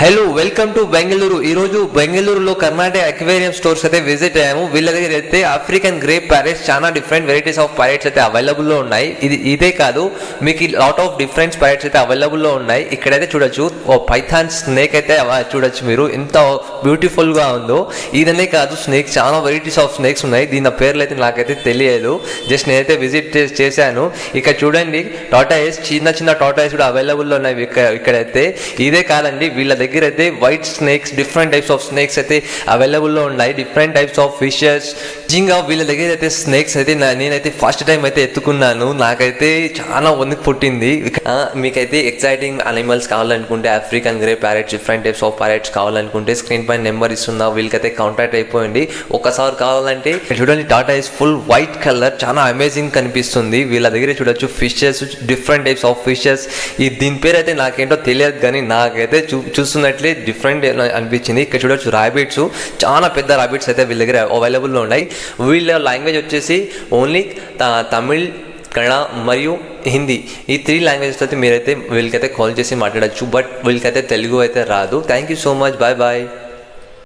Hello welcome to Bengaluru. ఈరోజు బెంగళూరులో Karnataka aquarium stores అయితే విజిట్ అయ్యాము. వీళ్ళ దగ్గర అయితే ఆఫ్రికన్ గ్రే ప్యారెట్స్ చాలా డిఫరెంట్ వెరైటీస్ ఆఫ్ ప్యారెట్స్ అయితే అవైలబుల్లో ఉన్నాయి. ఇదే కాదు, మీకు లాట్ ఆఫ్ డిఫరెంట్ ప్యారెట్స్ అయితే అవైలబుల్లో ఉన్నాయి. ఇక్కడైతే చూడొచ్చు ఓ పైథాన్ స్నేక్ అయితే చూడొచ్చు మీరు, ఎంత బ్యూటిఫుల్గా ఉందో. ఇదనే కాదు, స్నేక్స్ చాలా వెరైటీస్ ఆఫ్ స్నేక్స్ ఉన్నాయి. దీని పేర్లు అయితే నాకైతే తెలియదు, జస్ట్ నేనైతే విజిట్ చేశాను. ఇక్కడ చూడండి టాటాయిస్, చిన్న టాటాయిస్ కూడా అవైలబుల్లో ఉన్నాయి ఇక్కడైతే. ఇదే కాదండి, వీళ్ళ దగ్గర అయితే white snakes, different types of snakes అయితే అవైలబుల్లో ఉన్నాయి. Different types of fishes. నిజంగా వీళ్ళ దగ్గర అయితే స్నేక్స్ అయితే నేనైతే ఫస్ట్ టైం అయితే ఎత్తుకున్నాను. నాకైతే చాలా వణుకు పుట్టింది. మీకైతే ఎక్సైటింగ్ అనిమల్స్ కావాలనుకుంటే, African grey parrots, different types of parrots కావాలనుకుంటే స్క్రీన్ పైన నెంబర్ ఇస్తున్నా, వీళ్ళకైతే కాంటాక్ట్ అయిపోయింది. ఒకసారి కావాలంటే చూడండి, Tata is full white colour, చాలా అమేజింగ్ కనిపిస్తుంది. వీళ్ళ దగ్గర చూడొచ్చు fishes, different types of fishes. దీని పేరు అయితే నాకేంటో తెలియదు, కానీ నాకైతే చూస్తున్నట్లే డిఫరెంట్ అనిపించింది. ఇక్కడ చూడొచ్చు ర్యాబిట్స్, చాలా పెద్ద ర్యాబిట్స్ అయితే వీళ్ళ దగ్గర అవైలబుల్లో ఉన్నాయి. వీళ్ళ లాంగ్వేజ్ వచ్చేసి ఓన్లీ తమిళ్, కన్నడ మరియు హిందీ, ఈ 3 లాంగ్వేజెస్ అయితే మీరైతే వీళ్ళకైతే కాల్ చేసి మాట్లాడచ్చు. బట్ వీళ్ళకైతే తెలుగు అయితే రాదు. Thank you so much, bye bye.